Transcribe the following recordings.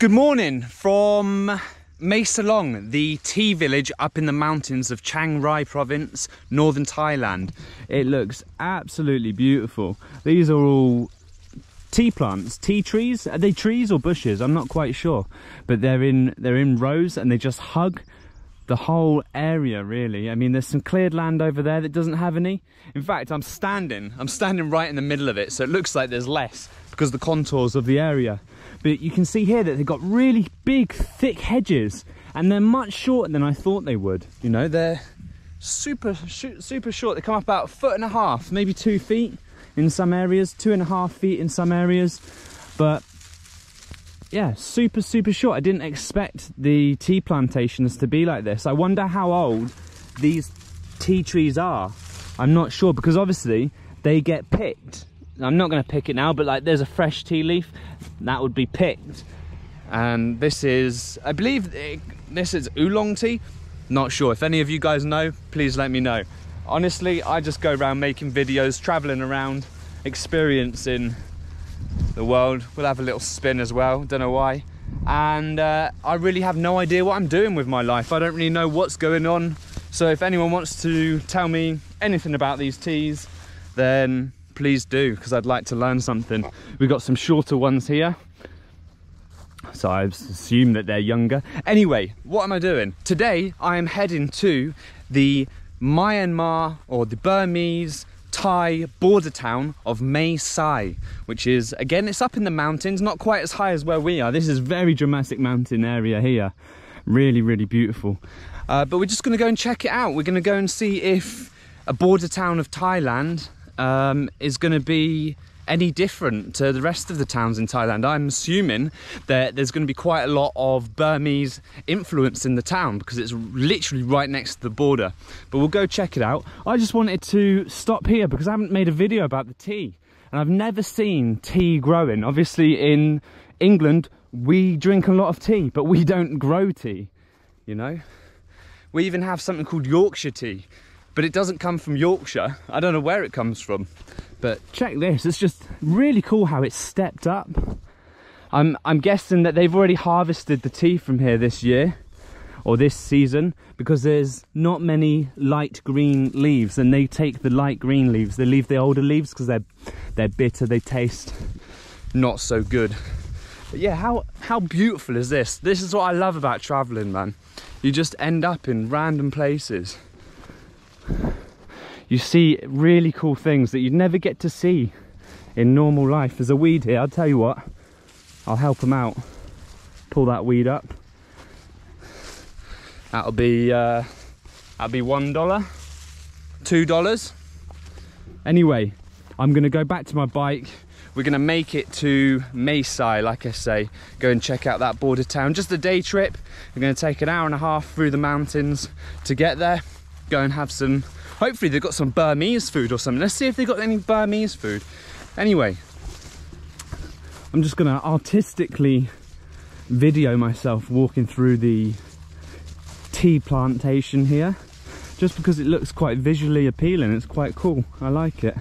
Good morning from Mae Salong, the tea village up in the mountains of Chiang Rai province, northern Thailand. It looks absolutely beautiful. These are all tea plants, tea trees. Are they trees or bushes? I'm not quite sure, but they're in rows and they just hug the whole area, really. I mean, there's some cleared land over there that doesn't have any. In fact, I'm standing right in the middle of it, so it looks like there's less because of the contours of the area. But you can see here that they've got really big, thick hedges, and they're much shorter than I thought they would. You know, they're super short. They come up about 1.5 feet, maybe 2 feet in some areas, 2.5 feet in some areas. But yeah, super short. I didn't expect the tea plantations to be like this. I wonder how old these tea trees are. I'm not sure, because obviously they get picked. I'm not going to pick it now, but like there's a fresh tea leaf that would be picked, and this is, I believe this is oolong tea. Not sure. If any of you guys know, please let me know. Honestly, I just go around making videos, traveling around, experiencing the world. We'll have a little spin as well, don't know why. And I really have no idea what I'm doing with my life. I don't really know what's going on. So if anyone wants to tell me anything about these teas, then please do, because I'd like to learn something. We've got some shorter ones here, so I assume that they're younger. Anyway, what am I doing? Today I am heading to the Myanmar, or the Burmese Thai border town of Mae Sai, which is, again, it's up in the mountains, not quite as high as where we are. This is very dramatic mountain area here. Really beautiful. But we're just going to go and check it out. We're going to go and see if a border town of Thailand is going to be any different to the rest of the towns in Thailand. I'm assuming that there's going to be quite a lot of Burmese influence in the town because it's literally right next to the border. But we'll go check it out. I just wanted to stop here because I haven't made a video about the tea, and I've never seen tea growing. Obviously in England we drink a lot of tea, but we don't grow tea, you know. We even have something called Yorkshire tea, but it doesn't come from Yorkshire. I don't know where it comes from. But check this, it's just really cool how it's stepped up. I'm guessing that they've already harvested the tea from here this year, or this season, because there's not many light green leaves, and they take the light green leaves. They leave the older leaves because they're bitter, they taste not so good. But yeah, how beautiful is this? This is what I love about traveling, man. You just end up in random places. You see really cool things that you'd never get to see in normal life. There's a weed here, I'll tell you what, I'll help them out. Pull that weed up. That'll be $1, $2. Anyway, I'm gonna go back to my bike. We're gonna make it to Mae Sai, like I say, go and check out that border town. Just a day trip. We're gonna take an hour and a half through the mountains to get there. Go and have some, hopefully they've got some Burmese food or something. Let's see if they've got any Burmese food. Anyway, I'm just gonna artistically video myself walking through the tea plantation here, just because it looks quite visually appealing. It's quite cool, I like it.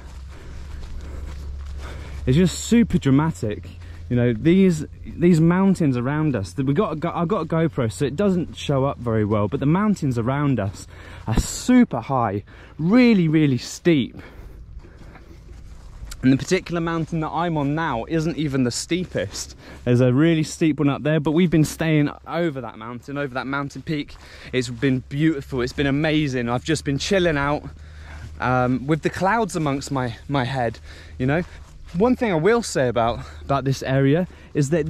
It's just super dramatic. You know, these mountains around us, I've got a GoPro, so it doesn't show up very well, but the mountains around us are super high, really steep. And the particular mountain that I'm on now isn't even the steepest. There's a really steep one up there, but we've been staying over that mountain peak. It's been beautiful, it's been amazing. I've just been chilling out with the clouds amongst my head, you know. One thing I will say about this area is that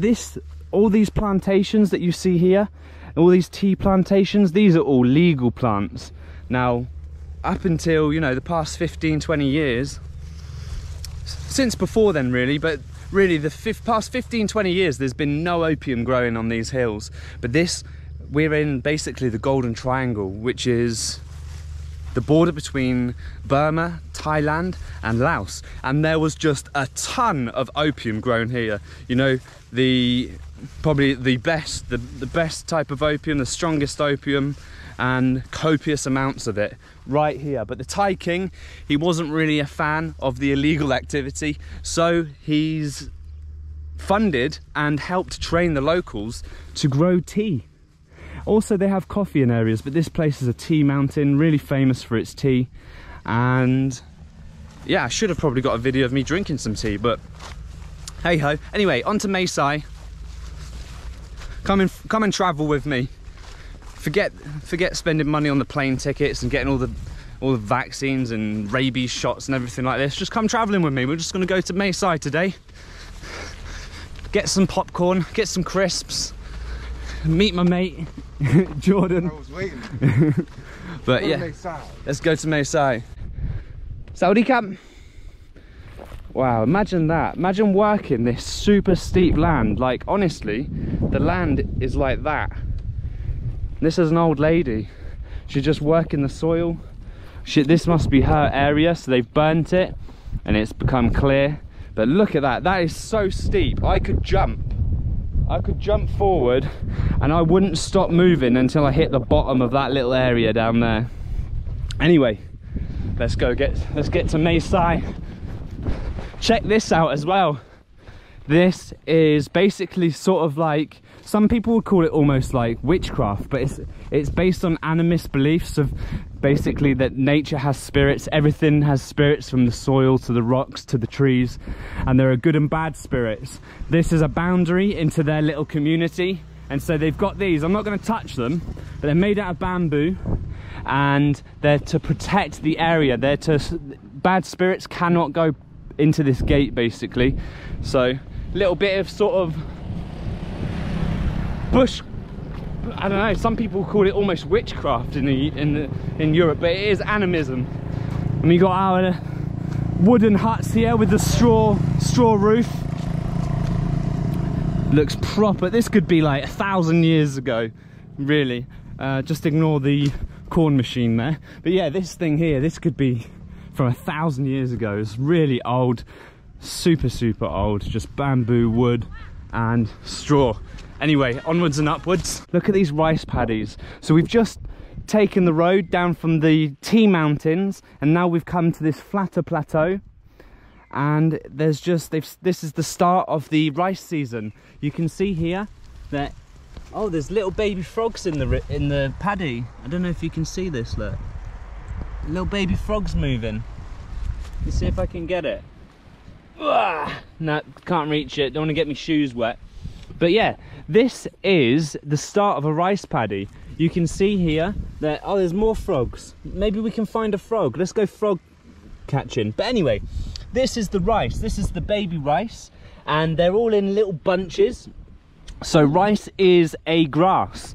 all these plantations that you see here, all these tea plantations, these are all legal plants. Now, up until, you know, the past 15-20 years, since before then really, but really the past 15-20 years, there's been no opium growing on these hills. But we're in basically the Golden Triangle, which is the border between Burma, Thailand and Laos, and there was just a ton of opium grown here. You know, probably the best type of opium, the strongest opium, and copious amounts of it right here. But the Thai king, he wasn't really a fan of the illegal activity, so he's funded and helped train the locals to grow tea. Also, they have coffee in areas, but this place is a tea mountain, really famous for its tea. And yeah, I should have probably got a video of me drinking some tea, but hey ho. Anyway, on to Mae Sai. Come and travel with me. Forget spending money on the plane tickets and getting all the vaccines and rabies shots and everything like this. Just come traveling with me. We're just going to go to Mae Sai today. Get some popcorn, get some crisps, meet my mate Jordan. I was waiting. But yeah, let's go to Mae Sai. Saudi Camp. Wow, imagine that. Imagine working this super steep land. Like, honestly, the land is like that. This is an old lady. She's just working the soil. This must be her area, so they've burnt it and it's become clear. But look at that. That is so steep. I could jump forward and I wouldn't stop moving until I hit the bottom of that little area down there. Anyway, let's get to Mae Sai. Check this out as well. This is basically sort of like, some people would call it almost like witchcraft, but it's based on animist beliefs of basically that nature has spirits. Everything has spirits, from the soil to the rocks to the trees, and there are good and bad spirits. This is a boundary into their little community, and so they've got these. I'm not going to touch them, but they're made out of bamboo, and they're to protect the area. Bad spirits cannot go into this gate, basically. So little bit of sort of bush, I don't know, some people call it almost witchcraft in Europe, but it is animism. And we got our wooden huts here with the straw roof. Looks proper. This could be like 1,000 years ago, really. Just ignore the corn machine there. But yeah, this thing here, this could be from 1,000 years ago. It's really old, super old, just bamboo, wood and straw. Anyway, onwards and upwards. Look at these rice paddies. So we've just taken the road down from the tea mountains, and now we've come to this flatter plateau, and there's just this is the start of the rice season. You can see here that, oh, there's little baby frogs in the paddy. I don't know if you can see this. Look, little baby frogs moving. Let's see if I can get it. No, can't reach it. Don't want to get my shoes wet. But yeah, this is the start of a rice paddy. You can see here that, oh, there's more frogs. Maybe we can find a frog. Let's go frog catching. But anyway, this is the rice. This is the baby rice, and they're all in little bunches. So rice is a grass.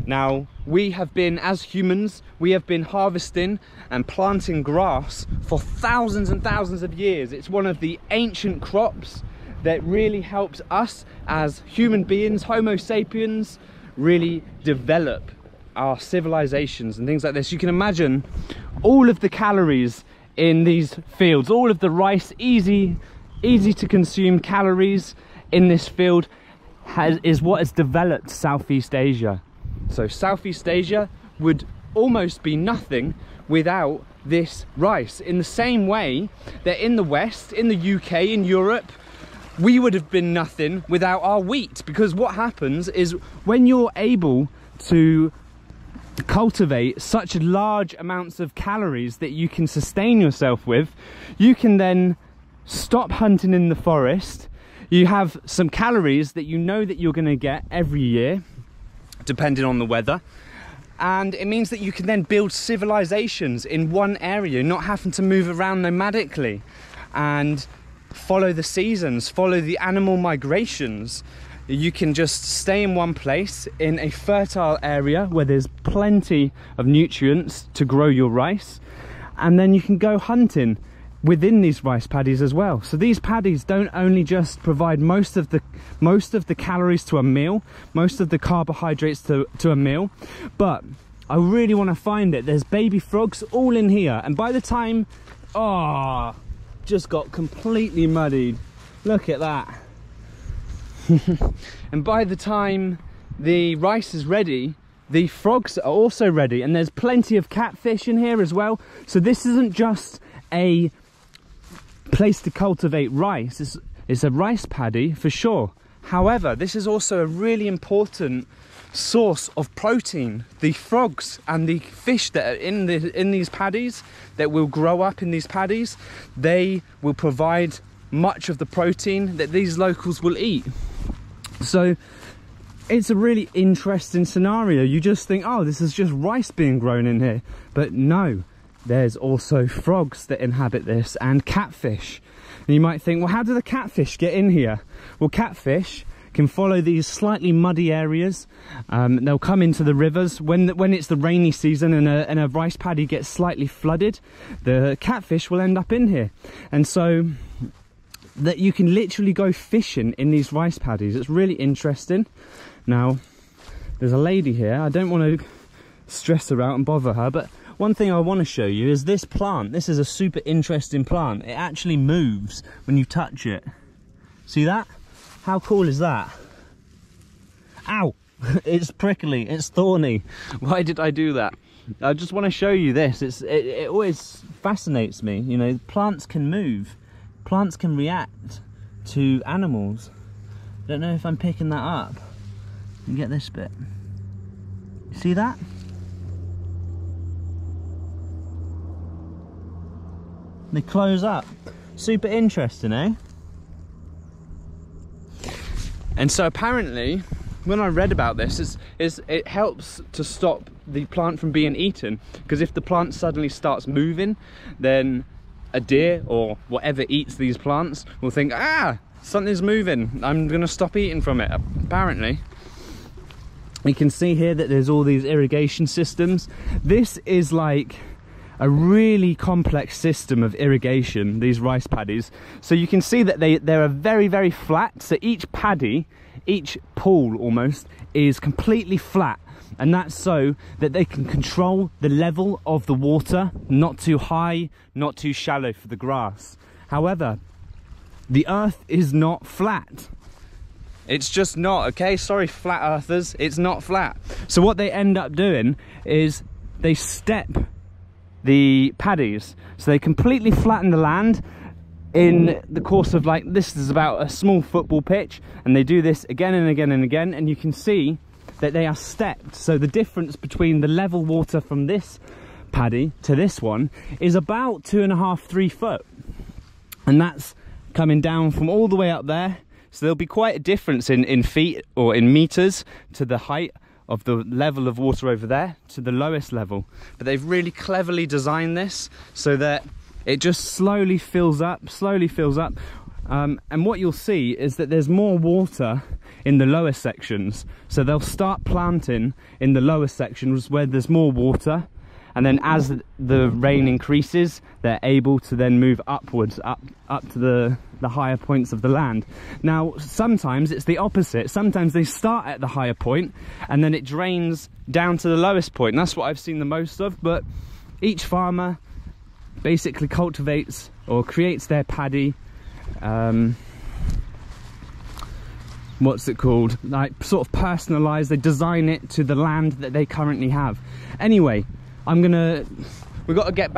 Now, we have been, as humans, we have been harvesting and planting grass for thousands and thousands of years. It's one of the ancient crops that really helps us as human beings, Homo sapiens, really develop our civilizations and things like this. You can imagine all of the calories in these fields, all of the rice, easy to consume calories in this field is what has developed Southeast Asia. So Southeast Asia would almost be nothing without this rice. In the same way that in the West, in the UK, in Europe, we would have been nothing without our wheat. Because what happens is, when you're able to cultivate such large amounts of calories that you can sustain yourself with, you can then stop hunting in the forest. You have some calories that you know that you're going to get every year, depending on the weather, and it means that you can then build civilizations in one area, not having to move around nomadically and follow the seasons, follow the animal migrations. You can just stay in one place in a fertile area where there's plenty of nutrients to grow your rice, and then you can go hunting within these rice paddies as well. So these paddies don't only just provide most of the calories to a meal, most of the carbohydrates to a meal, but I really want to find it. There's baby frogs all in here, and by the time, oh, just got completely muddied. Look at that. And by the time the rice is ready, the frogs are also ready, and there's plenty of catfish in here as well. So this isn't just a place to cultivate rice. It's a rice paddy for sure. However, this is also a really important source of protein. The frogs and the fish that are in these paddies, that will grow up in these paddies, they will provide much of the protein that these locals will eat. So it's a really interesting scenario. You just think, oh, this is just rice being grown in here, but no, there's also frogs that inhabit this, and catfish. And you might think, well, how do the catfish get in here? Well, catfish can follow these slightly muddy areas. They'll come into the rivers when it's the rainy season and a rice paddy gets slightly flooded. The catfish will end up in here, and so that you can literally go fishing in these rice paddies. It's really interesting. Now, there's a lady here. I don't want to stress her out and bother her, but one thing I want to show you is this plant. This is a super interesting plant. It actually moves when you touch it. See that? How cool is that? Ow! It's prickly, it's thorny. Why did I do that? I just want to show you this. It always fascinates me. You know, plants can move. Plants can react to animals. I don't know if I'm picking that up. You get this bit. You see that? They close up. Super interesting, eh? And so apparently, when I read about this, it helps to stop the plant from being eaten. Because if the plant suddenly starts moving, then a deer or whatever eats these plants will think, ah, something's moving, I'm gonna stop eating from it. Apparently. You can see here that there's all these irrigation systems. This is like a really complex system of irrigation, these rice paddies. So you can see that they're very, very flat. So each paddy, each pool almost, is completely flat. And that's so that they can control the level of the water, not too high, not too shallow for the grass. However, the earth is not flat. It's just not, okay? Sorry, flat earthers, it's not flat. So what they end up doing is they step the paddies. So they completely flatten the land in the course of, like, this is about a small football pitch, and they do this again and again and again, and you can see that they are stepped. So the difference between the level water from this paddy to this one is about 2.5 to 3 foot, and that's coming down from all the way up there. So there'll be quite a difference in feet or in meters to the height of the level of water over there to the lowest level. But they've really cleverly designed this so that it just slowly fills up, and what you'll see is that there's more water in the lower sections. So they'll start planting in the lower sections where there's more water, and then as the rain increases, they're able to then move upwards, up to the higher points of the land. Now, sometimes it's the opposite. Sometimes they start at the higher point and then it drains down to the lowest point. And that's what I've seen the most of, but each farmer basically cultivates or creates their paddy, what's it called? Like, sort of personalised. They design it to the land that they currently have. Anyway, we've got to get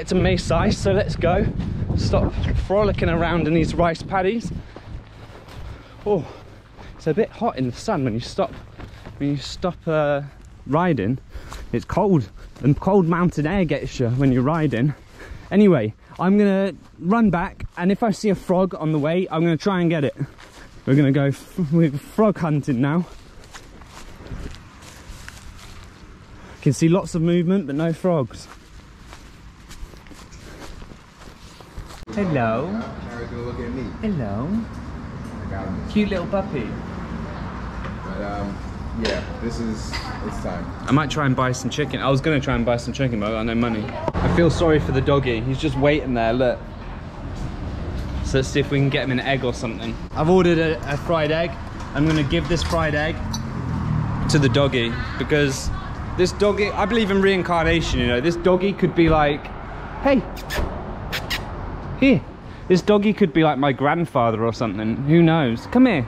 to Mae Sai, so let's go. Stop frolicking around in these rice paddies. Oh, it's a bit hot in the sun when you stop riding. It's cold, and cold mountain air gets you when you're riding. Anyway, I'm gonna run back, and if I see a frog on the way, I'm gonna try and get it. We're gonna go frog hunting now. Can see lots of movement, but no frogs. Hello. Look at me. Hello. I got him. Cute little puppy. But yeah, it's time. I might try and buy some chicken. I was going to try and buy some chicken, but I got no money. I feel sorry for the doggy. He's just waiting there, look. So let's see if we can get him an egg or something. I've ordered a fried egg. I'm going to give this fried egg to the doggy, because this doggy, I believe in reincarnation, you know. This doggy could be like, hey, here. This doggy could be like my grandfather or something. Who knows? Come here.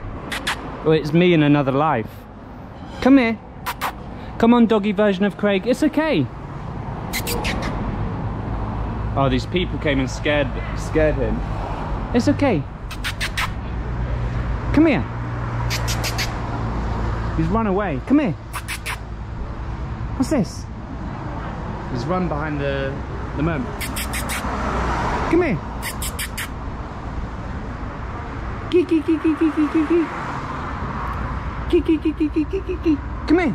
Or it's me in another life. Come here. Come on, doggy version of Craig. It's okay. Oh, these people came and scared him. It's okay. Come here. He's run away. Come here. What's this? He's run behind the merman. Come here. Kiki. Come here.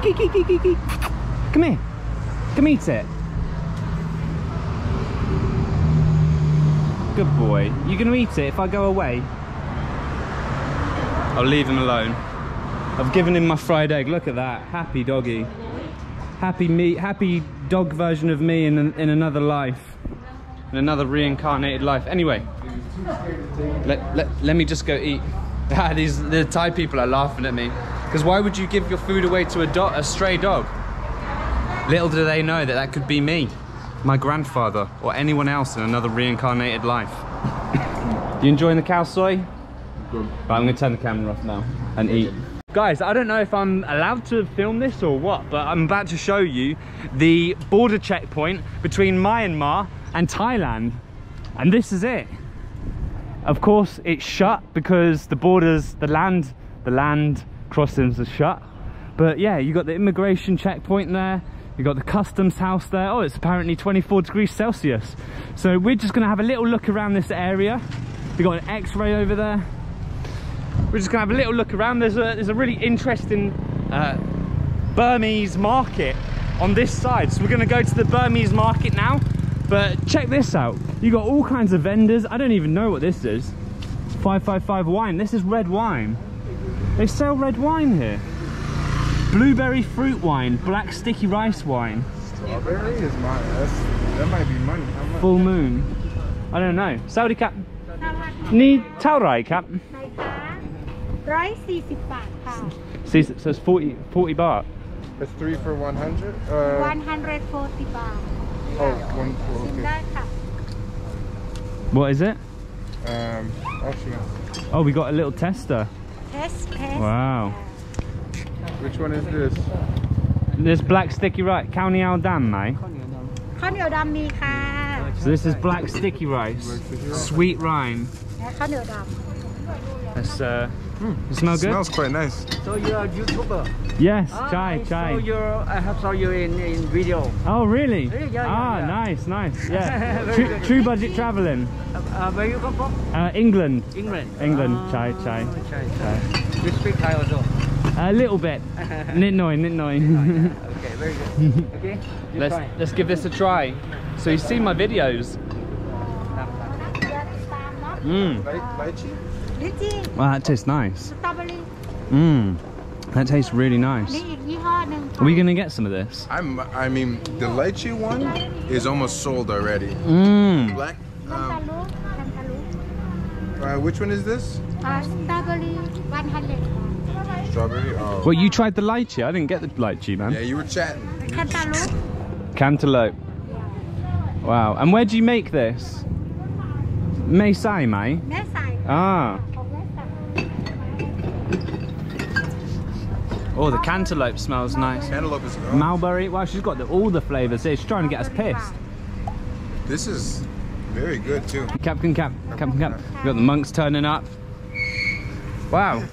Kiki. Come here. Come eat it. Good boy. You gonna eat it if I go away? I'll leave him alone. I've given him my fried egg. Look at that. Happy doggy. Happy dog version of me in another life. In another reincarnated life. Anyway. Let me just go eat. The Thai people are laughing at me. Because why would you give your food away to a stray dog? Little do they know that that could be me, my grandfather, or anyone else in another reincarnated life. You enjoying the cow soy? Good. Right, I'm going to turn the camera off now and eat. Guys, I don't know if I'm allowed to film this or what, but I'm about to show you the border checkpoint between Myanmar and Thailand. And this is it. Of course, it's shut because the borders, the land crossings are shut. But yeah, you got the immigration checkpoint there. You got the customs house there. Oh, it's apparently 24 degrees Celsius. So we're just gonna have a little look around this area. We got an X-ray over there. We're just gonna have a little look around. There's a really interesting Burmese market on this side. So we're gonna go to the Burmese market now. But check this out. You got all kinds of vendors. I don't even know what this is. 555 wine. This is red wine. They sell red wine here. Blueberry fruit wine, black sticky rice wine. Strawberry is that might be money. How much? Full moon. I don't know. Saudi cap. Need Taurai cap. 140 บาทค่ะ See, so it's 40 baht. It's 3 for 100. 140 บาท Oh, one. ชิม Okay. ได้ค่ะ What is it? Optional. Oh, we got a little tester. Test Wow. Which one is this? This black sticky rice. Khao Niao Dam, mate. ข้าวเหนียวดำมีค่ะ So this is black sticky rice. Sweet rind. และข้าวเหนียวด That's it smell good? Smells quite nice. So you're a YouTuber? Yes, Ah, chai. So I have saw you in video. Oh, really? Yeah. Nice. Yeah. Very True, good. true budget traveling. Where you come from? England. England. England. Ah, Chai. Chai. You speak Thai also? A little bit. Nit noi. Okay, very good. Okay, you try. Let's give this a try. So you've seen my videos. ำอย่าติดตามเนาะ Lychee? ลิจี Wow, that tastes nice. สตรอเบอรี่ That tastes really นี่ nice. อีกยี่ห้อหนึ่ง Are we gonna get some of this? I mean, the lychee one is almost sold already. Black. คันตาลูก Which one is this? สตรอเบอรี่100 Strawberry. Oh. Well, you tried the lychee. I didn't get the lychee, man. Yeah, you were chatting. คันตาลูก Cantaloupe. Wow. And where do you make this? Mae Sai, mate. แม่ใส่ Ah. ของแม่ใส่ Oh, the cantaloupe smells nice. Cantaloupe is. Mulberry. Wow, she's got all the flavours here. She's trying to get us pissed. This is very good too. Captain Cap. We got the monks turning up. Wow.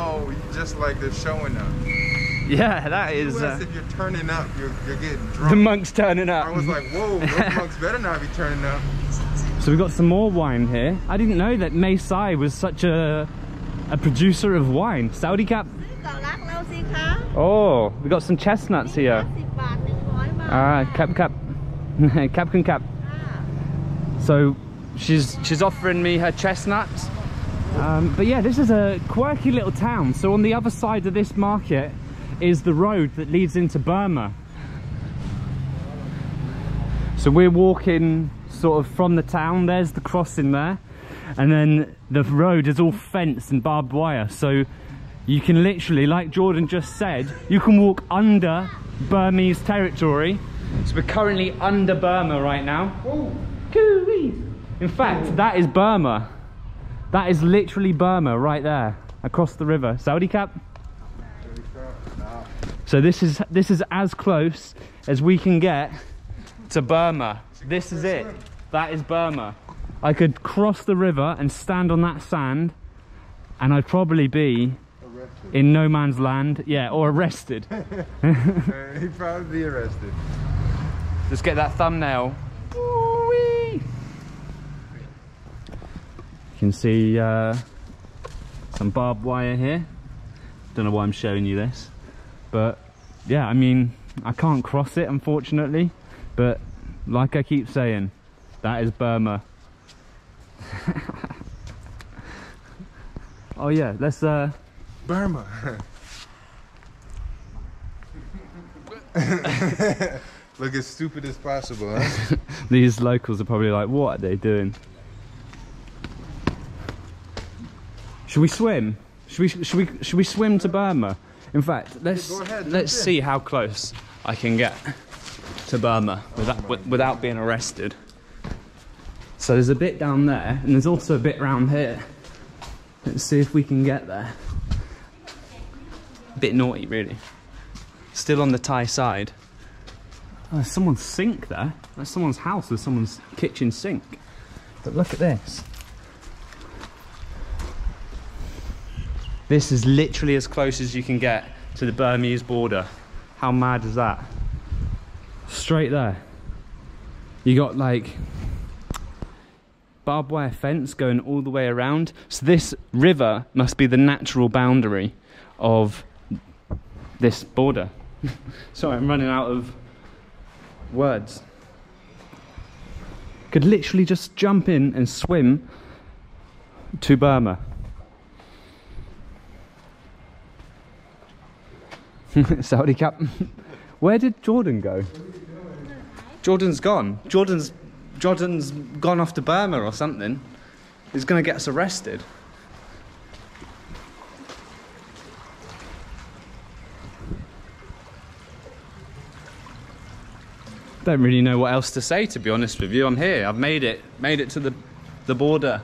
Oh, just like they're showing up. Yeah, that is. If you're turning up, you're getting The drunk. monks turning up. I was like, whoa, those monks better not be turning up. So we've got some more wine here. I didn't know that Mae Sai was such a producer of wine. Saudi Cap. ก่อนรักเราสิคะ Oh, we got some chestnuts here. 10 บาท 100 บาท Cap. So she's offering me her chestnuts. But yeah, this is a quirky little town. So on the other side of this market is the road that leads into Burma. So we're walking sort of from the town. There's the crossing there, and then the road is all fenced and barbed wire. So you can literally, like Jordan just said, you can walk under Burmese territory. So we're currently under Burma right now. Coo-wee. In fact, that is Burma. That is literally Burma right there, across the river. Saudi Cap. So this is as close as we can get to Burma. This is it. That is Burma. I could cross the river and stand on that sand, and I'd probably be Arrested. in no man's land. Yeah, or arrested. He'd probably be arrested. Let's get that thumbnail. Woo-wee. You can see some barbed wire here. Don't know why I'm showing you this, but yeah, I mean, I can't cross it unfortunately, but like I keep saying, that is Burma. Oh yeah, let's Burma. Look as stupid as possible, huh? These locals are probably like, what are they doing? Should we swim? Should we swim to Burma? In fact, let's see how close I can get to Burma without being arrested. So there's a bit down there, and there's also a bit around here. Let's see if we can get there. A bit naughty, really. Still on the Thai side. Oh, there's someone's sink there. That's someone's house with someone's kitchen sink. But look at this. This is literally as close as you can get to the Burmese border. How mad is that? Straight there. You got like barbed wire fence going all the way around. So this river must be the natural boundary of this border. Sorry, I'm running out of words. Could literally just jump in and swim to Burma. Saudi cap. Where did Jordan go? Jordan's gone. Jordan's gone off to Burma or something. He's gonna get us arrested. Don't really know what else to say, to be honest with you. I'm here. I've made it to the border.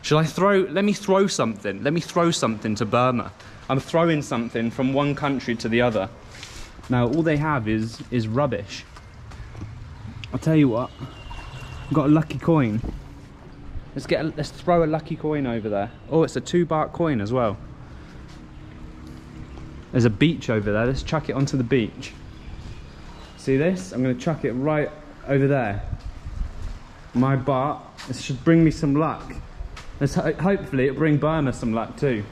Shall I throw? Let me throw something. Let me throw something to Burma. I'm throwing something from one country to the other. Now all they have is rubbish. I'll tell you what. I've got a lucky coin. Let's throw a lucky coin over there. Oh, it's a 2 baht coin as well. There's a beach over there. Let's chuck it onto the beach. See this? I'm going to chuck it right over there. My baht. This should bring me some luck. Hopefully it'll bring Burma some luck too.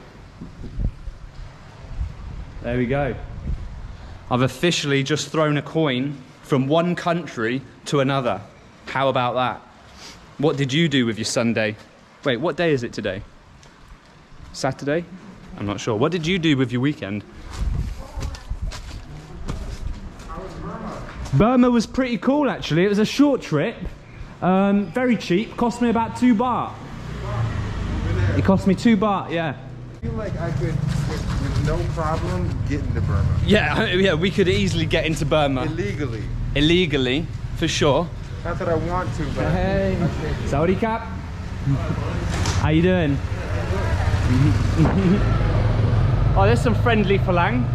There we go. I've officially just thrown a coin from one country to another. How about that? What did you do with your Sunday? Wait, what day is it today? Saturday? I'm not sure. What did you do with your weekend? Burma was pretty cool actually. It was a short trip. Very cheap. Cost me about 2 baht. It cost me 2 baht, yeah. I feel like I could, with no problem, get into Burma. Yeah, we could easily get into Burma. Illegally. Illegally, for sure. Not that I want to, but Hey, Saudi cap. How you doing? Oh, there's some friendly Falang.